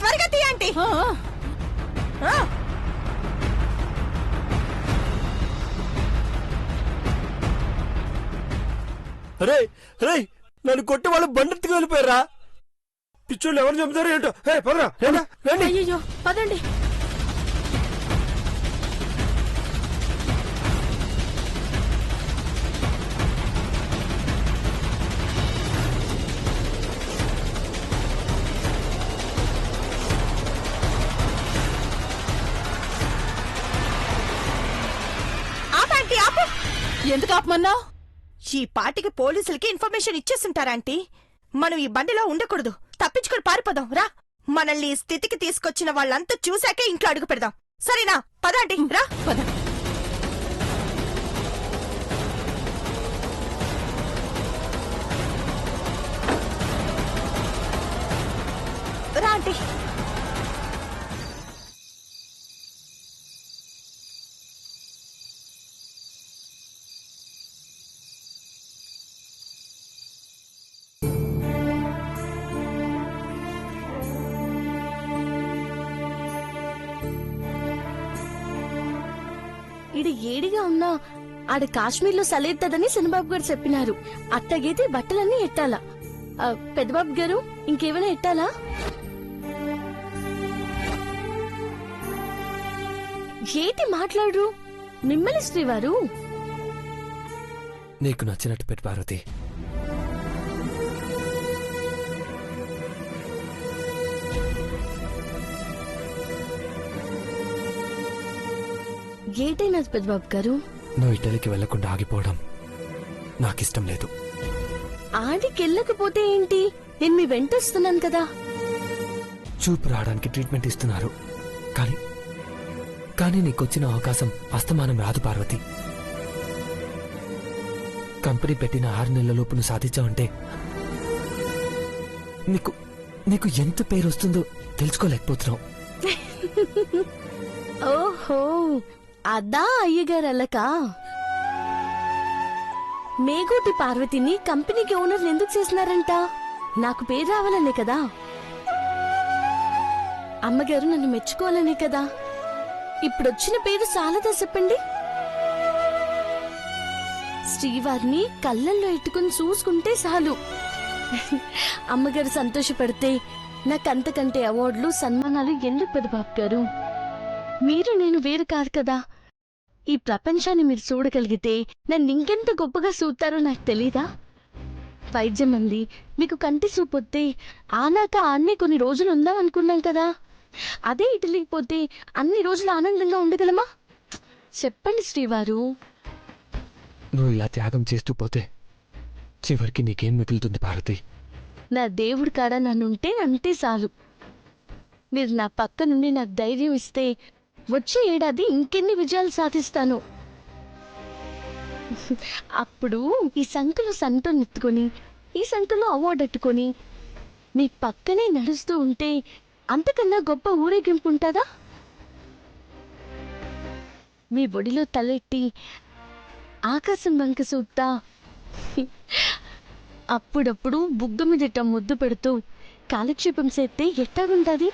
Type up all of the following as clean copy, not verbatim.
త్వరగా తీ ఆంటీ. రే రే నన్ను కొట్టి వాళ్ళు బండెత్తుకు వెళ్ళిపోయారా? పిచ్చోళ్ళు ఎవరు చెబుతారు ఏంటో. పదరా రండి. అయ్యో పదండి. ఎందుకు ఆపమన్నా? ఈ పాటికి పోలీసులకి ఇన్ఫర్మేషన్ ఇచ్చేస్తుంటారా ఆంటీ? మనం ఈ బండిలో ఉండకూడదు, తప్పించుకుని పారిపోదాం. రా, మనల్ని ఈ స్థితికి తీసుకొచ్చిన వాళ్ళంతా చూశాకే ఇంట్లో అడుగు పెడదాం. సరేనా? పదాంటి, రా పద. రా ఆంటీ. ఈడు ఏడిగా ఉన్నా ఆడ కాశ్మీర్లో సలేత్తదని శనిబాబు గారు చెప్పినారు. అట్టగైతే బట్టలన్నీ ఎట్టాలా? పెద్దబాబు గారు ఇంకేమైనా ఎట్టాలా? ఏటి మాట్లాడు మిమ్మల్ని శ్రీవారు. నీకు నచ్చినట్టు పెట్టు పార్వతి. ఏటైనది పెద్దబాబు గారు? నువ్వు ఇటలీకి వెళ్లకుండా ఆగిపోవడం నాకిష్టం లేదు. ఆడికెళ్ళకపోతే ఏంటి? నేను మీ వెంట వస్తున్నాను కదా. చూపు రావడానికి ట్రీట్మెంట్ ఇస్తున్నారు, కానీ నీకొచ్చిన అవకాశం అస్తమానం రాదు పార్వతి. కంపెనీ పెట్టిన 6 నెలలలోపు నువ్వు సాధించావంటే నీకు ఎంత పేరు వస్తుందో తెలుసుకోలేకపోతున్నావు. ఓహో, అదా అయ్యగారు అల్లక. మేగోటి పార్వతిని కంపెనీకి ఓనర్లు ఎందుకు చేసినారంట? నాకు పేరు రావాలనే కదా. అమ్మగారు నన్ను మెచ్చుకోవాలనే కదా. ఇప్పుడొచ్చిన పేరు చాలదా చెప్పండి? శ్రీవారిని కళ్ళల్లో ఎట్టుకుని చూసుకుంటే చాలు. అమ్మగారు సంతోషపడితే నాకంతకంటే అవార్డులు సన్మానాలు ఎందుకు పెద్దబాబు గారు? మీరు నేను వేరు కాదు కదా. ఈ ప్రపంచాన్ని మీరు చూడగలిగితే నన్ను ఇంకెంత గొప్పగా చూస్తారో నాకు తెలీదా? వైద్యం అంది, మీకు కంటి చూపొత్తే ఆనాక అన్నీ కొన్ని రోజులు ఉందాం అనుకున్నాం కదా. అదే ఇటలీకి పోతే అన్ని రోజులు ఆనందంగా ఉండగలమా? చెప్పండి శ్రీవారు. నువ్వు ఇలా త్యాగం చేస్తూ పోతే చివరికి నీకేం మిగులుతుంది పార్వతి? నా దేవుడి కాడ నన్నుంటే అంతే చాలు. మీరు నా పక్క నుండి నాకు ధైర్యం ఇస్తే వచ్చే ఏడాది ఇంకెన్ని విజయాలు సాధిస్తాను. అప్పుడు ఈ సంఖ్యలో సంతో నెత్తుకొని ఈ సంఖ్యలో అవార్డు ఎట్టుకొని మీ పక్కనే నడుస్తూ ఉంటే అంతకన్నా గొప్ప ఊరేగింపు ఉంటుందా? మీ బొడిలో తలెట్టి ఆకాశం వంక చూస్తా అప్పుడప్పుడు బుగ్గ మీదట ముద్దు పెడుతూ కాలక్షేపం చేస్తే ఎట్టాగుంటుంది?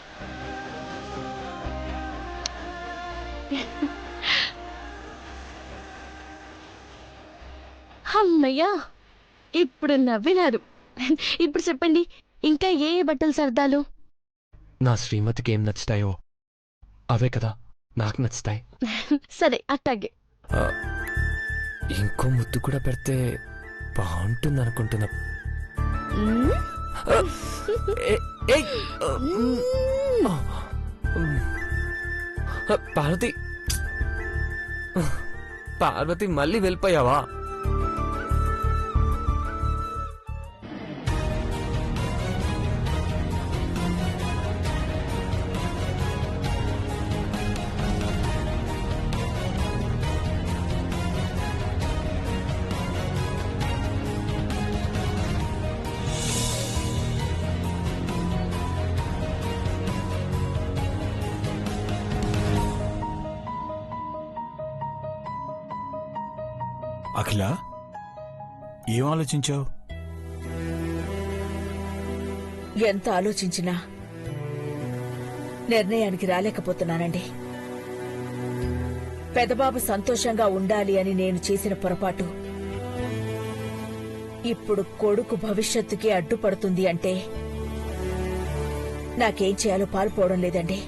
అమ్మయ్యా, ఇప్పుడు నవ్వినారు. ఇప్పుడు చెప్పండి, ఇంకా ఏ బట్టలు సర్దాలు? నా శ్రీమతికి ఏం నచ్చుతాయో అవే కదా నాకు నచ్చుతాయి. సరే అట్టాగే. ఇంకో ముద్దు కూడా పెడితే బాగుంటుంది అనుకుంటున్నా. పార్వతి, పార్వతి మళ్ళీ వెళ్ళిపోయావా? అఖిల, ఏం ఆలోచించావు? ఎంత ఆలోచించినా నిర్ణయానికి రాలేకపోతున్నానండి. పెదబాబు సంతోషంగా ఉండాలి అని నేను చేసిన పొరపాటు ఇప్పుడు కొడుకు భవిష్యత్తుకి అడ్డుపడుతుంది అంటే నాకేం చేయాలో పాల్పోవడం లేదండి.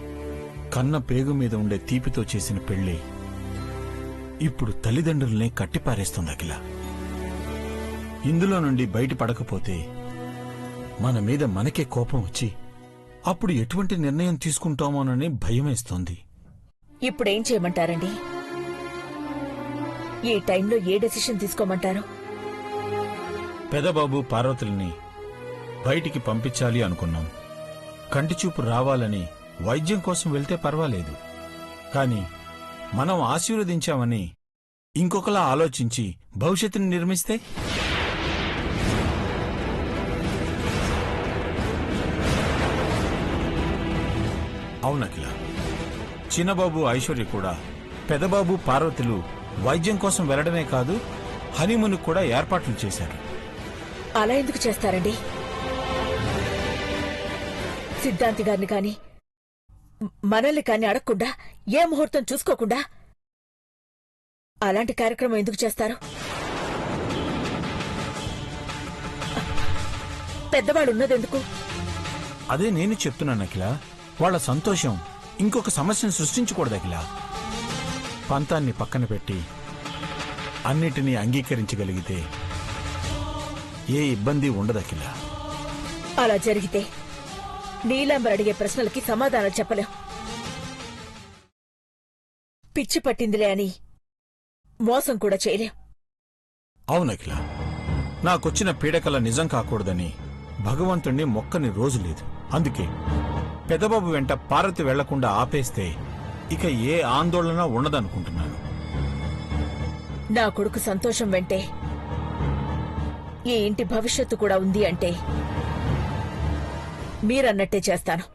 కన్న పేగు మీద ఉండే తీపితో చేసిన పెళ్లి ఇప్పుడు తల్లిదండ్రుల్నే కట్టిపారేస్తుంది అఖిల. ఇందులో నుండి బయటపడకపోతే మన మీద మనకే కోపం వచ్చి అప్పుడు ఎటువంటి నిర్ణయం తీసుకుంటామోనని భయమేస్తోంది. ఇప్పుడేం చేయమంటారండి? ఈ టైంలో ఏ డెసిషన్ తీసుకోమంటారు? పెదబాబు పార్వతుల్ని బయటికి పంపించాలి అనుకున్నాం. కంటిచూపు రావాలని వైద్యం కోసం వెళ్తే పర్వాలేదు. కాని మనం ఆశీర్వదించామని ఇంకొకలా ఆలోచించి భవిష్యత్తుని నిర్మిస్తే? అవునకిల, చిన్నబాబు ఐశ్వర్య కూడా పెదబాబు పార్వతులు వైద్యం కోసం వెళ్లడమే కాదు, హనీమూన్ కూడా ఏర్పాట్లు చేశారు. అలా ఎందుకు చేస్తారండి? సిద్ధాంతి గారిని కాని మనల్ని కాని అడగకుండా, ఏ ముహూర్తం చూసుకోకుండా అలాంటి కార్యక్రమం ఎందుకు చేస్తారు? పెద్దవాళ్ళు ఉన్నదెందుకు? అదే నేను చెప్తున్నాను అఖిల. వాళ్ల సంతోషం ఇంకొక సమస్యను సృష్టించకూడదు అఖిల. పంతాన్ని పక్కన పెట్టి అన్నిటినీ అంగీకరించగలిగితే ఏ ఇబ్బంది ఉండదు అఖిల. అలా జరిగితే నీలాంబర్ అడిగే ప్రశ్నలకి సమాధానం చెప్పలేం. పిచ్చి పట్టిందిలే అని మోసం కూడా చేయలేం. అవునఖిల, నాకొచ్చిన పీడకల నిజం కాకూడదని భగవంతుణ్ణి మొక్కని రోజు లేదు. అందుకే పెదబాబు వెంట పార్వతి వెళ్లకుండా ఆపేస్తే ఇక ఏ ఆందోళన ఉండదనుకుంటున్నాను. నా కొడుకు సంతోషం వెంటే ఈ ఇంటి భవిష్యత్తు కూడా ఉంది అంటే మీరన్నట్టే చేస్తాను.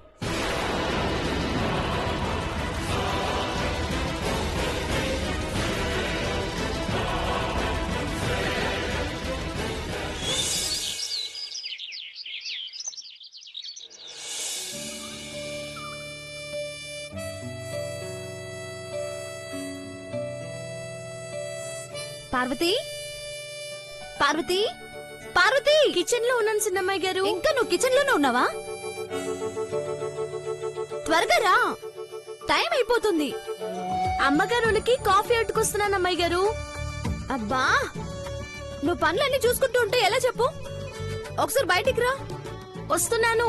పార్వతి, పార్వతి, పార్వతి! కిచెన్ లో ఉన్నాను చిన్నమ్మాయి గారు. ఇంకా నువ్వు కిచెన్ లోనే ఉన్నావా? త్వరగా రా, టైం అయిపోతుంది. అమ్మగారులకి కాఫీ అట్టుకొస్తున్నాను అమ్మాయి గారు. అబ్బా, నువ్వు పనులన్నీ చూసుకుంటూ ఉంటే ఎలా చెప్పు? ఒకసారి బయటికి రా. వస్తున్నాను.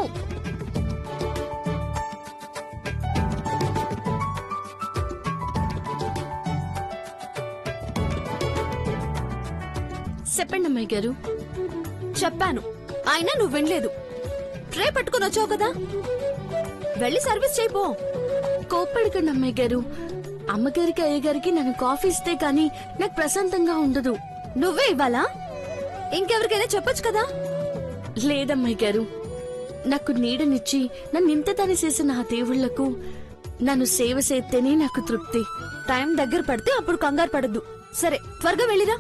చెప్పండి అమ్మాయి గారు. చెప్పాను, అయినా నువ్వు వినలేదు. ట్రే పట్టుకుని వచ్చావు కదా, వెళ్ళి సర్వీస్ చేయిపో. కోప్పడకండి అమ్మాయి గారు. అమ్మగారికి అయ్యగారికి నన్ను కాఫీ ఇస్తే కానీ నాకు ప్రశాంతంగా ఉండదు. నువ్వే ఇవ్వాలా? ఇంకెవరికైనా చెప్పొచ్చు కదా. లేదమ్మాయి గారు, నాకు నీడనిచ్చి నన్ను ఇంతదాని చేసిన ఆ దేవుళ్లకు నన్ను సేవ చేస్తేనే నాకు తృప్తి. టైం దగ్గర పడితే అప్పుడు కంగారు పడద్దు. సరే, త్వరగా వెళ్ళిరా.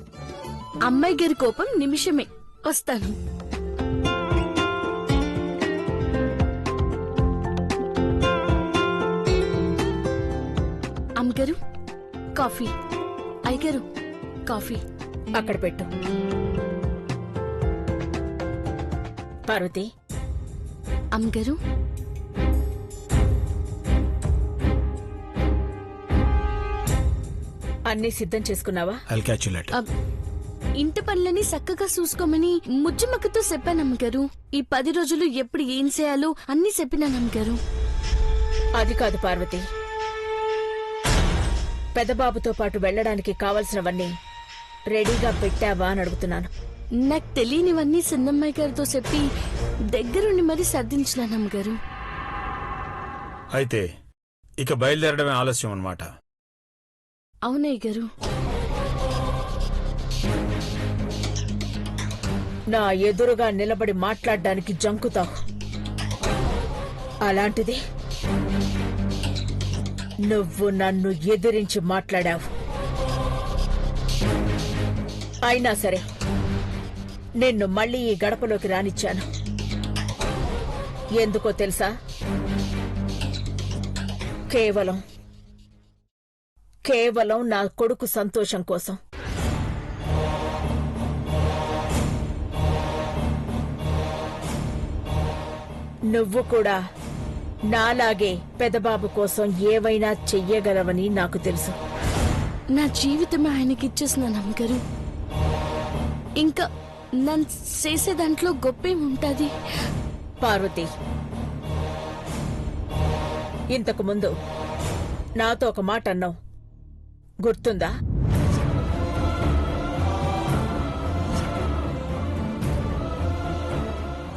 అమ్మాయి గారి కోపం నిమిషమే. వస్తాను. అమ్మగారు కాఫీ. అయ్యగారు కాఫీ. అక్కడ పెట్టు. పార్వతి, అమ్మగారు అన్నీ సిద్ధం చేసుకున్నావా? I'll catch you later. ఇంటి పనులని చక్కగా చూసుకోమని ముజ్జుమక్కతో చెప్పానమ్మగారు. ఈ 10 రోజులు ఎప్పుడు ఏం చేయాలో అన్ని చెప్పినానమ్మగారు. అది కాదు పార్వతి, పెదబాబుతో పాటు వెళ్లడానికి కావలసినవన్నీ రెడీగా పెట్టావా అని అడుగుతున్నాను. నాకు తెలియనివన్నీ చిన్నమ్మాయి గారితో చెప్పి దగ్గరుండి మరీ సర్దించినానమ్మగారు. అయితే ఇక బయలుదేరడమే ఆలస్యం అన్నమాట. అవునయ్య గారు. నా ఎదురుగా నిలబడి మాట్లాడడానికి జంకుతావు. అలాంటిది నువ్వు నన్ను ఎదిరించి మాట్లాడావు. అయినా సరే, నిన్ను మళ్ళీ ఈ గడపలోకి రానిచ్చాను. ఎందుకో తెలుసా? కేవలం నా కొడుకు సంతోషం కోసం. నువ్వు కూడా నాలాగే పెదబాబు కోసం ఏవైనా చెయ్యగలవని నాకు తెలుసు. నా జీవితం ఆయనకిచ్చేస్తున్నాను అమ్మగారు. ఇంకా నన్ను చేసే దాంట్లో గొప్పేముంటది? పార్వతి, ఇంతకు ముందు నాతో ఒక మాట అన్నావు, గుర్తుందా?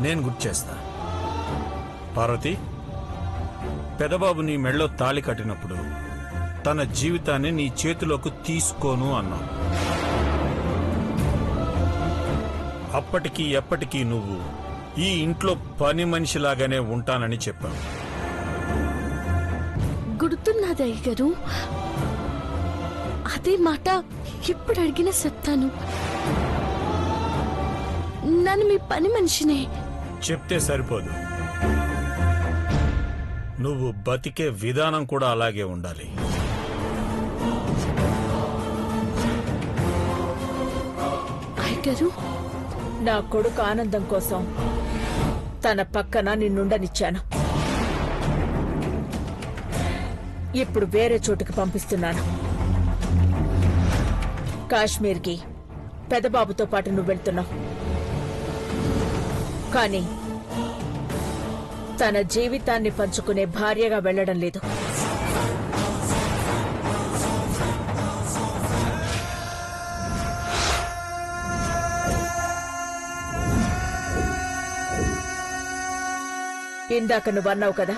నేను గుర్తు చేస్తా. పార్వతి, పెదబాబు నీ మెళ్ళో తాళి కట్టినప్పుడు తన జీవితాన్ని నీ చేతిలోకి తీసుకోను అన్నావు. అప్పటికీ ఎప్పటికీ నువ్వు ఈ ఇంట్లో పని మనిషిలాగానే ఉంటానని చెప్పావు. గుర్తున్నది అయ్యగారు. అదే మాట ఇప్పుడు అడిగినా చెప్తాను. నన్ను మీ పని మనిషినే. చెప్తే సరిపోదు, నువ్వు బతికే విధానం కూడా అలాగే ఉండాలి. అయ్యగారు, నా కొడుకు ఆనందం కోసం తన పక్కన నిన్నుండనిచ్చాను. ఇప్పుడు వేరే చోటుకి పంపిస్తున్నాను. కాశ్మీర్కి పెదబాబుతో పాటు నువ్వు వెళ్తున్నావు. కానీ తన జీవితాన్ని పంచుకునే భార్యగా వెళ్లడం లేదు. ఇందాక నువ్వు అన్నావు కదా,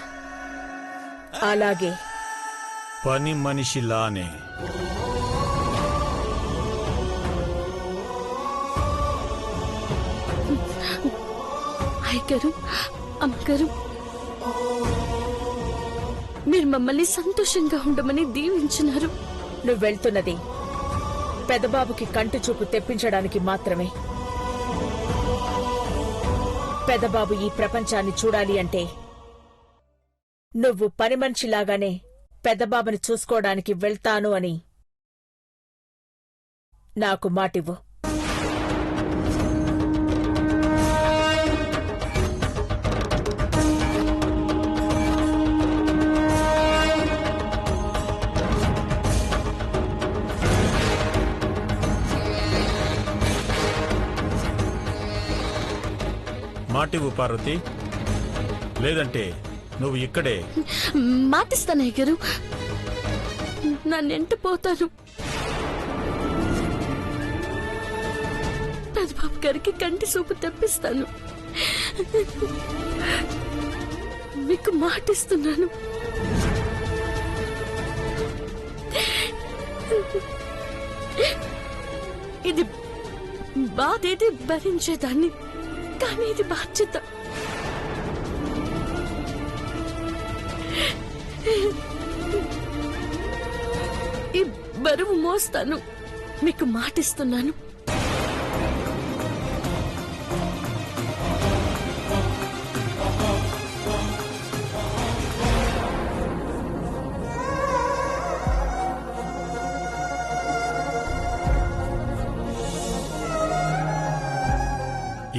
అలాగే పని మనిషిలానే. అయ్యగారు, అమ్మగారు, మీరు మమ్మల్ని సంతోషంగా ఉండమని దీవించినారు. నువ్వు వెళ్తున్నది పెదబాబుకి కంటి చూపు తెప్పించడానికి మాత్రమే. పెదబాబు ఈ ప్రపంచాన్ని చూడాలి అంటే నువ్వు పని మనిషిలాగానే పెదబాబుని చూసుకోవడానికి వెళ్తాను అని నాకు మాటివ్వు. మాటివ్వు పార్వతి, లేదంటే నువ్వు ఇక్కడే. మాటిస్తాను అయ్యగారు. నన్నెంట పోతాను. పెదబాబు గారికి కంటి చూపు తెప్పిస్తాను. మీకు మాటిస్తున్నాను. ఇది బాధేది భరించేదాన్ని, కానీ ఇది బాధ్యత. ఈ బరువు మోస్తాను. మీకు మాటిస్తున్నాను.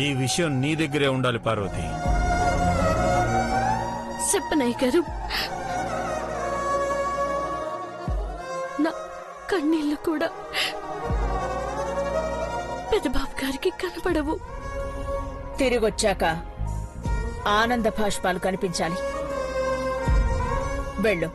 ఈ విషయం నీ దగ్గరే ఉండాలి పార్వతి. చెప్పనయ్య గారు, నా కన్నీళ్లు కూడా పెదబాబు గారికి కనపడవు. తిరిగొచ్చాక ఆనంద భాష్పాలు కనిపించాలి. వెళ్ళు.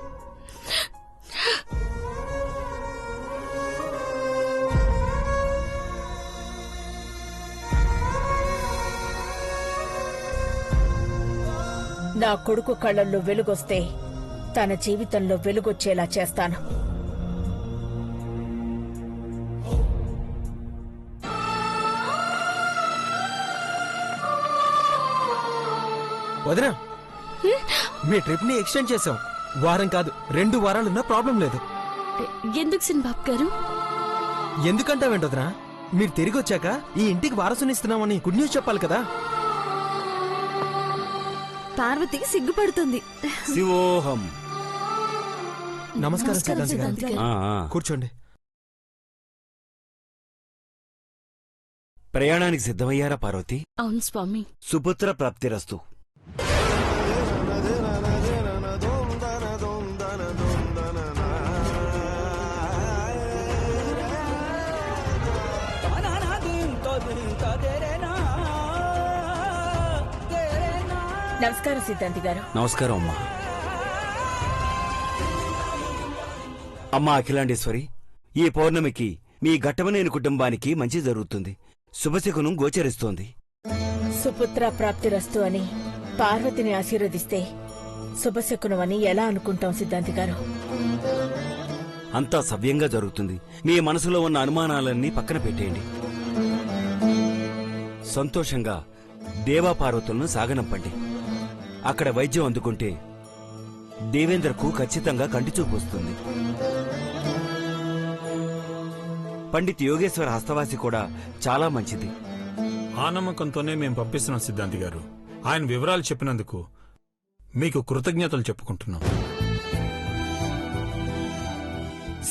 నా కొడుకు కళ్ళల్లో వెలుగొస్తే తన జీవితంలో వెలుగొచ్చేలా చేస్తాను. వదినా, మీ ట్రిప్ ని ఎక్స్టెండ్ చేసాం. వారం కాదు, 2 వారాలున్నా ప్రాబ్లం లేదు. ఎందుకు సిన్ బాబు గారు? ఎందుకంటావేంటి వదినా? మీరు తిరిగి వచ్చాక ఈ ఇంటికి వారసునిస్తున్నామని గుడ్ న్యూస్ చెప్పాలి కదా. పార్వతి సిగ్గుపడుతుంది. శివోహం. నమస్కారం నమస్కారం, సిద్ధాంతి గారు. సిద్ధాంతి గారు. కూర్చోండి. ప్రయాణానికి సిద్ధమయ్యారా పార్వతి? అవును స్వామి. సుపుత్ర ప్రాప్తిరస్తు. నమస్కారం సిద్ధాంతి గారు. నమస్కారం అమ్మా. అమ్మా అఖిలాండేశ్వరి, ఈ పౌర్ణమికి మీ ఘట్టమనేని కుటుంబానికి మంచి జరుగుతుంది. శుభశకునం గోచరిస్తోంది. సుపుత్ర ప్రాప్తిరస్తు అని పార్వతిని ఆశీర్వదిస్తే శుభశకునం అని ఎలా అనుకుంటాం సిద్ధాంతి గారు? అంతా సవ్యంగా జరుగుతుంది. మీ మనసులో ఉన్న అనుమానాలన్నీ పక్కన పెట్టేయండి. సంతోషంగా దేవాపార్వతులను సాగనంపండి. అక్కడ వైద్యం అందుకుంటే దేవేంద్రకు ఖచ్చితంగా కంటిచూపు వస్తుంది. పండిత్ యోగేశ్వర హస్తవాసి కూడా చాలా మంచిది. ఆ నమ్మకంతోనే మేం పంపిస్తున్నాం సిద్ధాంతి గారు. ఆయన వివరాలు చెప్పినందుకు మీకు కృతజ్ఞతలు చెప్పుకుంటున్నాం.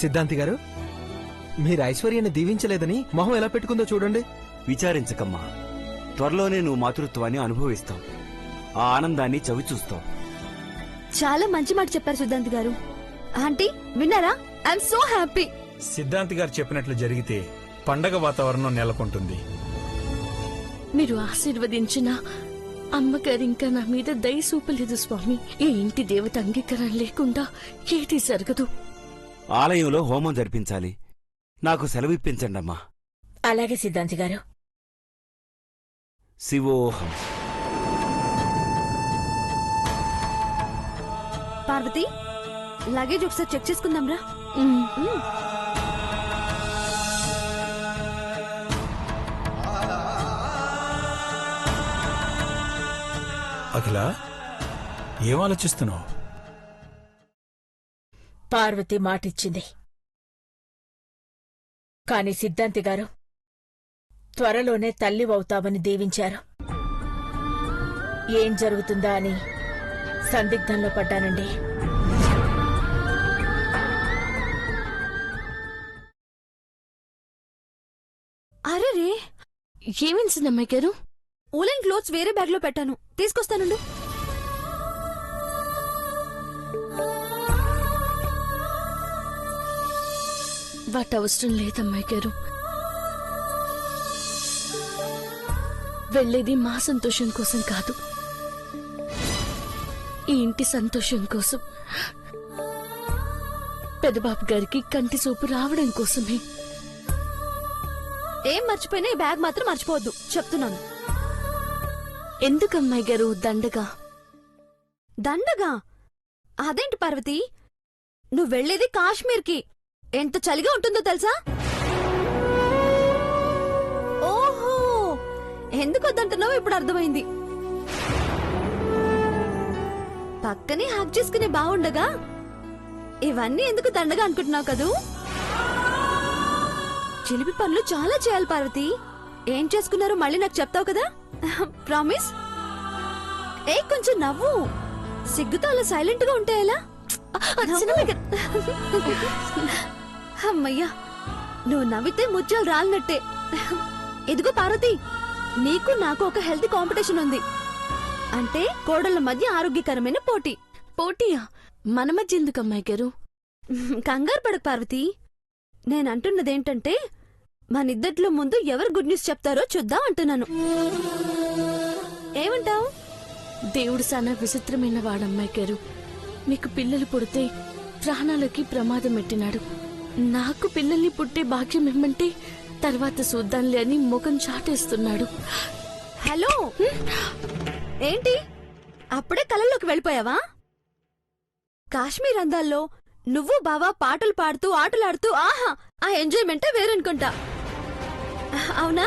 సిద్ధాంతి గారు, మీరు ఐశ్వర్యాన్ని దీవించలేదని మొహం ఎలా పెట్టుకుందో చూడండి. విచారించకమ్మా, త్వరలోనే నువ్వు మాతృత్వాన్ని అనుభవిస్తావు. ఆ ఆనందాన్ని చవిచూస్తావు. చాలా మంచి మాట చెప్పారు సిద్ధాంతి గారు. ఆంటీ విన్నారా? I'm so happy. సిద్ధాంతి గారు చెప్పినట్లు జరిగితే పండగ వాతావరణం నెలకొంటుంది. మీరు ఆశీర్వదించిన అమ్మగారు ఇంకా నా మీద దయ చూపలేదు స్వామి. ఈ ఇంటి దేవత అంగీకారం లేకుండా ఏది జరగదు. ఆలయంలో హోమం జరిపించాలి. నాకు సెలవిప్పించండమ్మా. అలాగే సిద్ధాంతి గారు. శివోహం. పార్వతి, లగేజ్ ఒకసారి చెక్ చేసుకుందాం రా. అఖిల, ఏం ఆలోచిస్తున్నావు? పార్వతి మాటిచ్చింది. కాని సిద్ధాంతి గారు త్వరలోనే తల్లివవుతావని దీవించారు. ఏం జరుగుతుందా అని సందిగ్ధంలో పడ్డానండి. అరే రే, ఏమైంది అమ్మాయి గారు? ఊలెన్ క్లోత్స్ వేరే బ్యాగ్ లో పెట్టాను, తీసుకొస్తానుండు. వాటి అవసరం లేదమ్మాయి గారు. వెళ్ళేది మా సంతోషం కోసం కాదు, ఈ ఇంటి సంతోషం కోసం. పెద్దబాబు గారికి కంటి చూపు రావడం కోసమే. ఏం మర్చిపోయినా ఈ బ్యాగ్ మాత్రం మర్చిపోవద్దు చెప్తున్నాను. ఎందుకమ్మాయి గారు దండగా? దండగా? అదేంటి పార్వతి, నువ్వు వెళ్లేది కాశ్మీర్కి. ఎంత చలిగా ఉంటుందో తెలుసా? ఓహో, ఎందుకొద్దంటున్నావో ఇప్పుడు అర్థమైంది. పక్కనే హక్ చేసుకునే బాగుండగా ఇవన్నీ ఎందుకు దండగా అనుకుంటున్నావు కదూ? చిలిపి పనులు చాలా చేయాలి పార్వతి. ఏం చేసుకున్నారో మళ్ళీ నాకు చెప్తావు కదా? ప్రామిస్? ఏ కొంచెం నవ్వు. సిగ్గుతో అలా సైలెంట్ గా ఉంటే ఎలా? అమ్మయ్యా, నువ్వు నవ్వితే ముత్యాలు రాలినట్టే. ఇదిగో పార్వతి, నీకు నాకు ఒక హెల్తీ కాంపిటీషన్ ఉంది. అంటే కోడళ్ల మధ్య ఆరోగ్యకరమైన పోటీ. పోటీయా? మన మధ్య ఎందుకు అమ్మాయి గారు? కంగారు పడకు పార్వతి. నేనంటున్నదేంటంటే మనిద్దట్లో ముందు ఎవరు గుడ్ న్యూస్ చెప్తారో చూద్దాం అంటున్నాను. ఏమంటావు? దేవుడు చాలా విచిత్రమైన వాడమ్మాయి గారు. మీకు పిల్లలు పుడితే ప్రాణాలకి ప్రమాదం పెట్టినాడు. నాకు పిల్లల్ని పుట్టే భాగ్యం ఇమ్మంటే తర్వాత చూద్దాంలే అని ముఖం చాటేస్తున్నాడు. హలో, ఏంటి అప్పుడే కలల్లోకి వెళ్ళిపోయావా? కాశ్మీర్ అందాల్లో నువ్వు బావా పాటలు పాడుతూ ఆటలాడుతూ ఆహా, ఆ ఎంజాయ్మెంటే వేరనుకుంటా. అవునా?